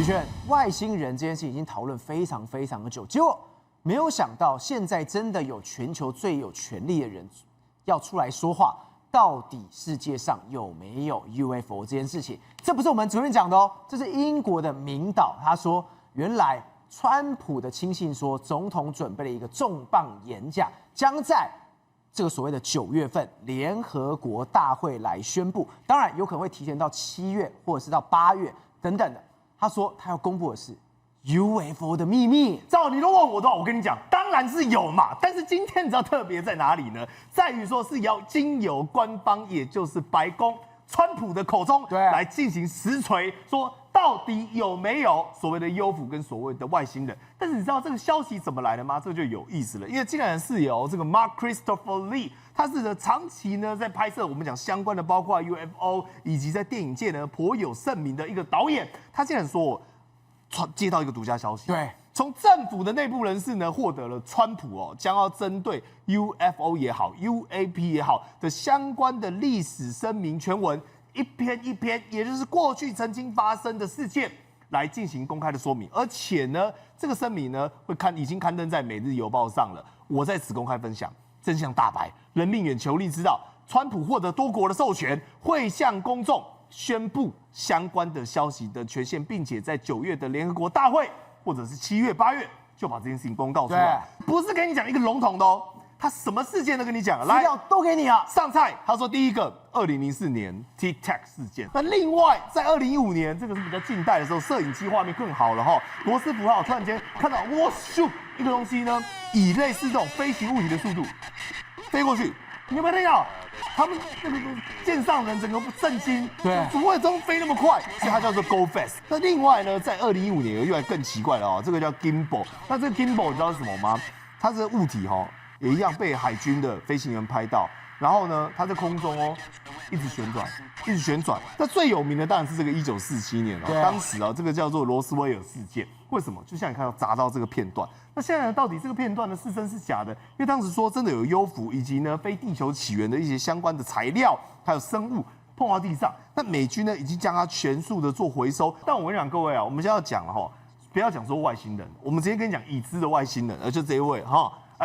轩，外星人这件事已经讨论非常的久，结果没有想到，现在真的有全球最有权力的人要出来说话，到底世界上有没有 UFO 这件事情？这不是我们随便讲的哦，这是英国的名导，他说，原来川普的亲信说，总统准备了一个重磅演讲，将在这个所谓的9月份联合国大会来宣布，当然有可能会提前到7月或者是到8月等等的。他说他要公布的是 UFO 的秘密。照你都问我的话，我跟你讲，当然是有嘛。但是今天你知道特别在哪里呢？在于说是要经由官方，也就是白宫川普的口中来进行实锤，说到底有没有所谓的UFO跟所谓的外星人？但是你知道这个消息怎么来的吗？这就有意思了，因为竟然是由这个 Mark Christopher Lee， 他是呢长期呢在拍摄我们讲相关的，包括 UFO 以及在电影界呢颇有盛名的一个导演，他竟然说接到一个独家消息，对，从政府的内部人士呢获得了川普将要针对 UFO 也好 UAP 也好的相关的历史声明全文，一篇一篇，也就是过去曾经发生的事件来进行公开的说明，而且呢，这个声明呢已经刊登在《每日邮报》上了。我在此公开分享，真相大白，人命眼求力知道，川普获得多国的授权，会向公众宣布相关的消息的权限，并且在9月的联合国大会，或者是7月、8月就把这件事情公告出来，不是跟你讲一个笼统的哦。他什么事件都跟你讲了，资料都给你啊。上菜，他说第一个，2004年 Tic-Tac 事件。那另外在2015年，这个是比较近代的时候，摄影机画面更好了哈。罗斯福号突然间看到，哇咻，一个东西呢，以类似这种飞行物体的速度飞过去。你有没有听到？他们那个舰上人整个震惊，对，怎么会中飞那么快？所以它叫做 Go Fast。那另外呢，在2015年有一个更奇怪的哦，这个叫 Gimbal。那这个 Gimbal 你知道是什么吗？它这个物体哈。也一样被海军的飞行员拍到，然后呢，它在空中一直旋转，一直旋转。那最有名的当然是这个1947年当时这个叫做罗斯威尔事件。为什么？就像你看到砸到这个片段。那现在呢，到底这个片段呢是真是假的？因为当时说真的有UFO以及呢非地球起源的一些相关的材料，还有生物碰到地上，那美军呢已经将它全数的做回收。但我跟你讲各位啊，我们现在要讲了不要讲说外星人，我们直接跟你讲已知的外星人，而就这一位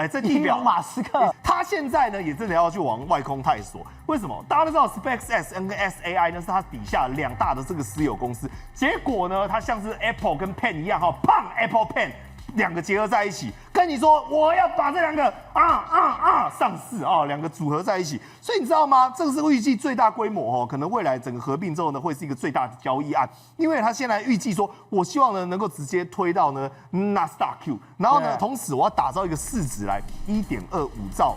这地表马斯克，他现在呢也真的要去往外空探索。为什么？大家都知道 SpaceX 跟 SAI 呢是他底下2大的这个私有公司。结果呢，他像是 Apple 跟 Pen 一样胖 Apple Pen 2个结合在一起，跟你说我要把这2个上市2个组合在一起。所以你知道吗？这个是预计最大规模可能未来整个合并之后呢，会是一个最大的交易案。因为他现在预计说，我希望呢能够直接推到呢纳斯达克 Q， 然后呢，同时我要打造一个市值来1.25兆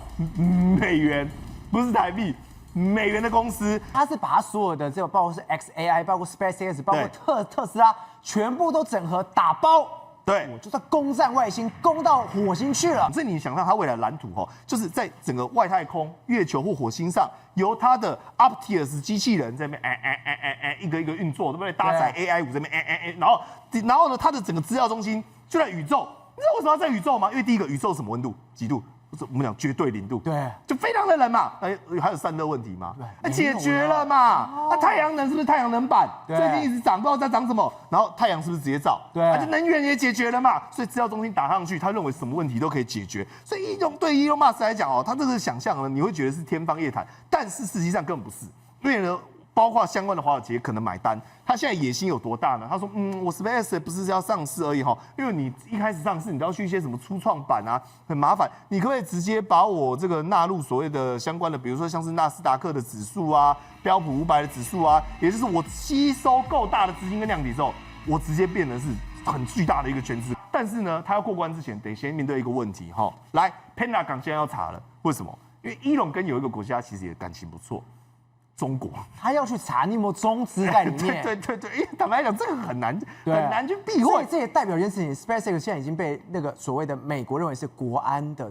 美元，不是台币。美元的公司，他是把他所有的这个，包括是 XAI， 包括 SpaceX， 包括特斯拉，全部都整合打包。对，我就在攻占外星，攻到火星去了。所以你想象它未来的蓝图就是在整个外太空、月球或火星上，由它的 Optimus 机器人在那边一个一个运作，对不对？搭载 AI 5这边然后呢，它的整个资料中心就在宇宙。你知道为什么要在宇宙吗？因为第一个，宇宙什么温度？几度？我们讲绝对0度，对，就非常的冷嘛。还有散热问题嘛，解决了嘛。那太阳能是不是太阳能板？最近一直涨，不知道在涨什么。然后太阳是不是直接照？对，就能源也解决了嘛。所以资料中心打上去，他认为什么问题都可以解决。所以对Elon Musk来讲他这个想象呢，你会觉得是天方夜谭，但是实际上根本不是，因为呢。包括相关的华尔街可能买单，他现在野心有多大呢？他说，我 SpaceX 不是要上市而已因为你一开始上市，你都要去一些什么初创板很麻烦。你可不可以直接把我这个纳入所谓的相关的，比如说像是纳斯达克的指数标普500的指数也就是我吸收够大的资金跟量体之后，我直接变得是很巨大的一个圈子。但是呢，他要过关之前，得先面对一个问题来 ，Pentagon 现在要查了，为什么？因为伊隆跟有一个国家其实也感情不错。中国，他要去查你有没有中资在里面。对，坦白讲，这个很难去避讳。这也代表一件事情 ，SpaceX 现在已经被那个所谓的美国认为是国安的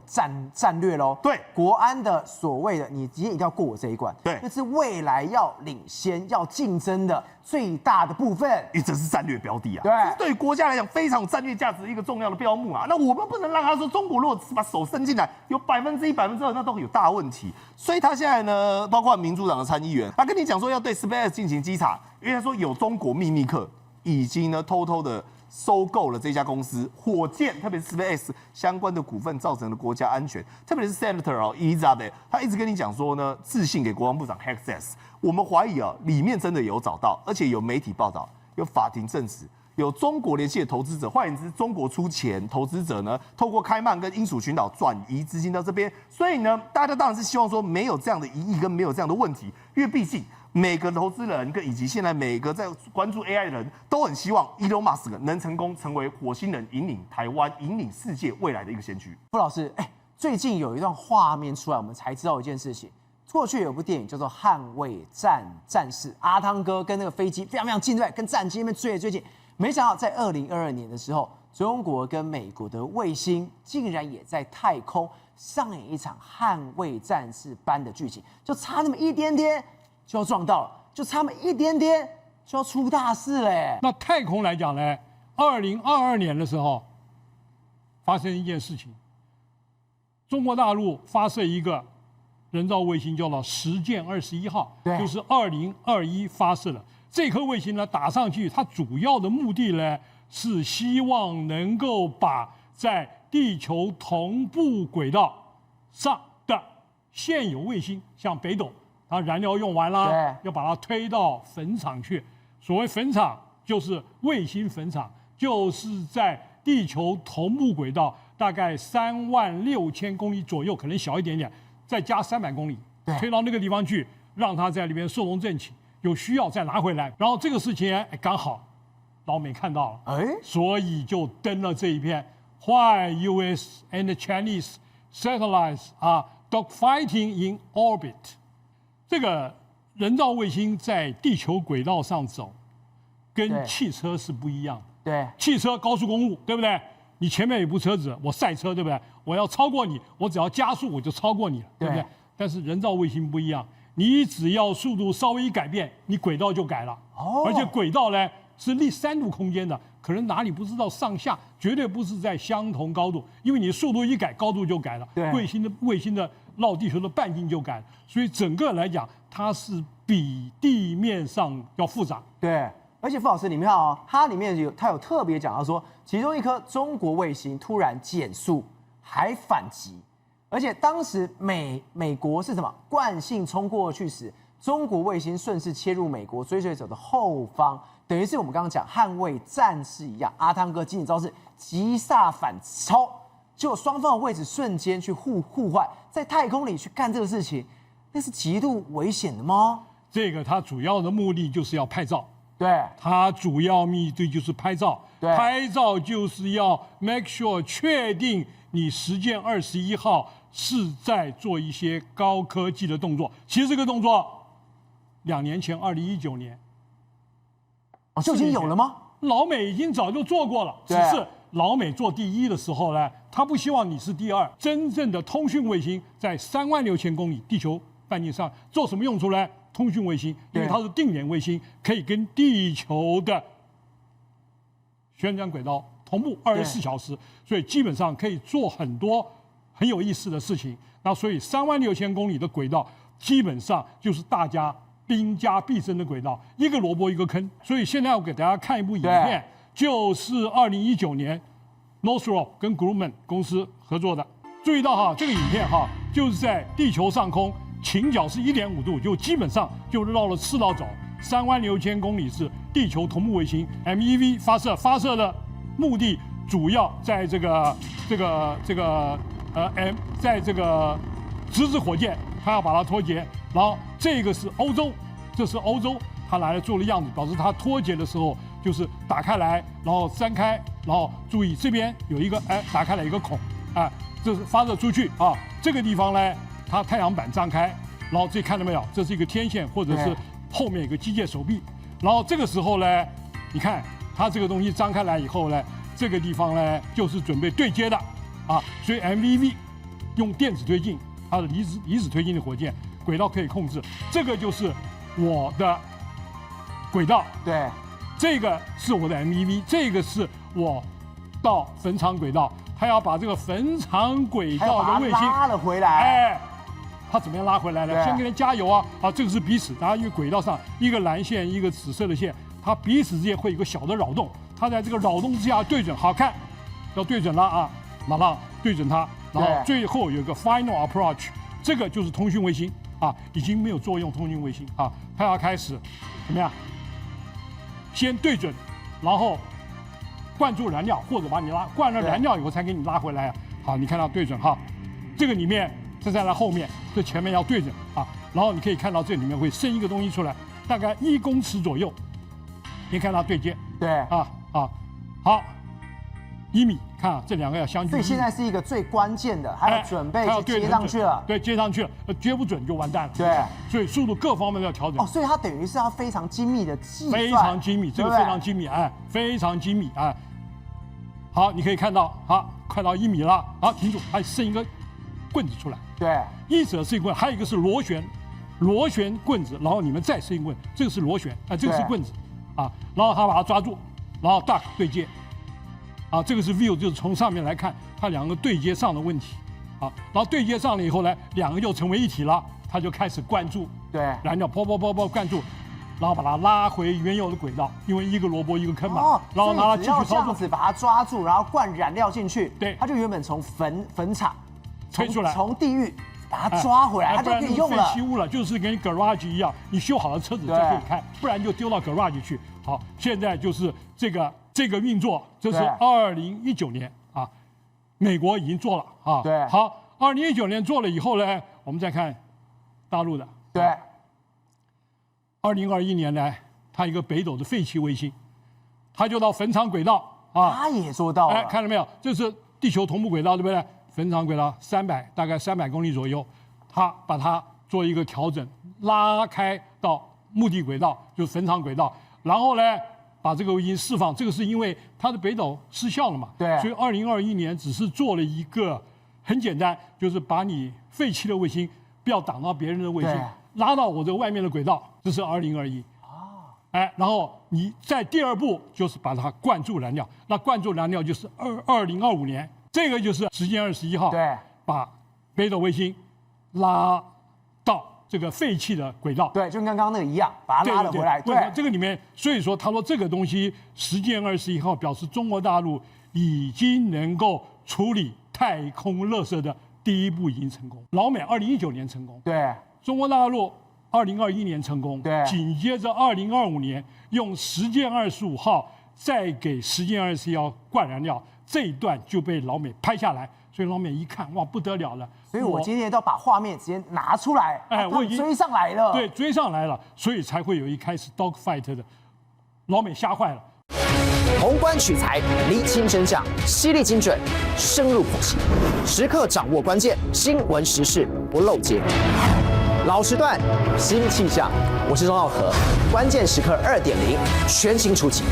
战略喽。对，国安的所谓的你今天一定要过我这一关。对，这是未来要领先、要竞争的最大的部分。因为这是战略标的对，对于国家来讲非常有战略价值的一个重要的标目那我们不能让他说中国如果把手伸进来，有1%、2%，那都有大问题。所以他现在呢，包括民主党的参议员。他跟你讲说要对 SpaceX 进行稽查，因为他说有中国秘密客已经呢偷偷的收购了这家公司火箭，特别是 SpaceX 相关的股份造成的国家安全，特别是 Senator Elizabeth， 他一直跟你讲说呢，致信给国防部长 Hexas， 我们怀疑里面真的有找到，而且有媒体报道，有法庭证实。有中国联系的投资者，换言之，中国出钱，投资者呢透过开曼跟英属群岛转移资金到这边，所以呢，大家当然是希望说没有这样的疑义跟没有这样的问题，因为毕竟每个投资人跟以及现在每个在关注 AI 的人都很希望 Elon Musk 能成功成为火星人，引领台湾、引领世界未来的一个先驱。傅老师，最近有一段画面出来，我们才知道一件事情。过去有部电影叫做《捍卫战士》，阿汤哥跟那个飞机非常非常近，对不对？跟战机那边追来追去。没想到在2022年的时候，中国跟美国的卫星竟然也在太空上演一场捍卫战士般的剧情，就差那么一点点就要撞到了，就差那么一点点就要出大事了。那太空来讲呢，2022年的时候发生一件事情，中国大陆发射一个人造卫星，叫做实践21号，就是2021发射的。这颗卫星呢打上去，它主要的目的呢是希望能够把在地球同步轨道上的现有卫星，像北斗，它燃料用完了，要把它推到坟场去。所谓坟场，就是卫星坟场，就是在地球同步轨道大概36000公里左右，可能小一点点，再加300公里，推到那个地方去，让它在里边寿终正寝。有需要再拿回来，然后这个事情刚好老美看到了，所以就登了这一篇 Why U.S. and Chinese satellites are dogfighting in orbit。这个人造卫星在地球轨道上走，跟汽车是不一样的。对，汽车高速公路，对不对？你前面有部车子，我赛车，对不对？我要超过你，我只要加速我就超过你了，对不对？但是人造卫星不一样。你只要速度稍微一改变，你轨道就改了。而且轨道呢是立3度空间的，可能哪里不知道上下，绝对不是在相同高度，因为你速度一改，高度就改了。卫星的绕地球的半径就改了，所以整个来讲，它是比地面上要复杂。对，而且傅老师，你们看哦，它里面有特别讲到说，其中一颗中国卫星突然减速还反击。而且当时美国是什么惯性冲过去时，中国卫星顺势切入美国追随者的后方，等于是我们刚刚讲捍卫战士一样，阿汤哥经典招式急刹反超，结果双方的位置瞬间去互换，在太空里去干这个事情，那是极度危险的吗？这个它主要的目的就是要拍照，对，它主要目的就是拍照，拍照就是要 make sure 确定你实践21号。是在做一些高科技的动作。其实这个动作2年前，2019年就已经有了吗？老美已经早就做过了，只是老美做第一的时候呢，他不希望你是第二。真正的通讯卫星在36000公里地球半径上做什么用处呢？通讯卫星，因为它是定点卫星，可以跟地球的旋转轨道同步24小时，所以基本上可以做很多很有意思的事情。那所以36000公里的轨道基本上就是大家兵家必争的轨道，一个萝卜一个坑。所以现在我给大家看一部影片，就是2019年 Northrop 跟 Grumman 公司合作的。注意到哈，这个影片哈，就是在地球上空倾角是1.5度，就基本上就绕了赤道走。36000公里是地球同步卫星 MEV 发射的目的主要在在这个直指火箭，它要把它脱节。然后这个是欧洲，这是欧洲，它拿来做的样子，表示它脱节的时候就是打开来，然后扇开，然后注意这边有一个打开了一个孔，这是发射出去啊。这个地方呢，它太阳板张开，然后这看到没有？这是一个天线，或者是后面有个机械手臂。然后这个时候呢，你看它这个东西张开来以后呢，这个地方呢就是准备对接的啊。所以 MVV 用电子推进，它的离子推进的火箭轨道可以控制。这个就是我的轨道，对，这个是我的 MEV， 这个是我到坟场轨道。他要把这个坟场轨道的卫星拉了回来，他怎么样拉回来呢？先给人加油啊！这个是彼此，然后因为轨道上一个蓝线，一个紫色的线，它彼此之间会有一个小的扰动，它在这个扰动之下对准，好看，要对准了啊，马上对准它，然后最后有一个 final approach， 这个就是通讯卫星啊，已经没有作用通讯卫星啊，它要开始怎么样？先对准，然后灌注燃料，或者把你灌了燃料以后才给你拉回来啊。好，你看到对准哈，这个里面这在它后面，这前面要对准啊，然后你可以看到这里面会伸一个东西出来，大概1公尺左右，你看它对接，对好，1米，看啊，这两个要相距。所以现在是一个最关键的，还要准备去接上去了。对，接上去了，接不准就完蛋了。对，所以速度各方面都要调整。哦，所以它等于是要非常精密的计算。非常精密，这个非常精密，哎，非常精密，哎。好，你可以看到，好，快到1米了，好，停住，还伸一个棍子出来。对，一者是一个棍，还有一个是螺旋棍子，然后你们再伸一个棍，这个是螺旋，这个是棍子，啊，然后他把它抓住，然后 duck 对接，啊，这个是 view， 就是从上面来看，它两个对接上的问题，啊，然后对接上了以后呢，两个就成为一体了，它就开始灌注，对，燃料泡灌注。然后把它拉回原有的轨道，因为一个萝卜一个坑嘛。然后拿它继续操作，这样子把它抓住，然后灌燃料进去。对，它就原本从坟场推出来，从地狱把它抓回来，它就可以用了。废弃物了，就是跟 garage 一样，你修好了车子就可以开，不然就丢到 garage 去。好，现在就是这个运作，这是2019年啊，美国已经做了啊。对，好，2019年做了以后呢，我们再看大陆的。对。2021年呢，它一个北斗的废弃卫星，它就到坟场轨道啊，它也做到了。哎，看到没有？这是地球同步轨道，对不对？坟场轨道大概300公里左右，它把它做一个调整，拉开到目的轨道，就是坟场轨道，然后呢，把这个卫星释放。这个是因为它的北斗失效了嘛？对。所以2021年只是做了一个很简单，就是把你废弃的卫星不要挡到别人的卫星。拉到我这个外面的轨道，这是2021啊，哎，然后你在第二步就是把它灌注燃料，那灌注燃料就是2025年，这个就是10月21号，对，把北斗卫星拉到这个废弃的轨道，对，就跟刚刚那个一样，把它拉了回来，对，这个里面，所以说他说这个东西10月21号表示中国大陆已经能够处理太空垃圾的第一步已经成功，老美2019年成功，对。中国大陆2021年成功，对，紧接着2025年用10月25号再给10月21号灌燃料，这一段就被老美拍下来，所以老美一看，哇，不得了了！所以我今天都把画面直接拿出来，哎，我已经追上来了，对，追上来了，所以才会有一开始 dog fight 的，老美吓坏了。宏观取材，厘清真相，犀利精准，深入剖析，时刻掌握关键新闻时事，不漏接。老时段，新气象，我是钟浩和，关键时刻2.0全新出击。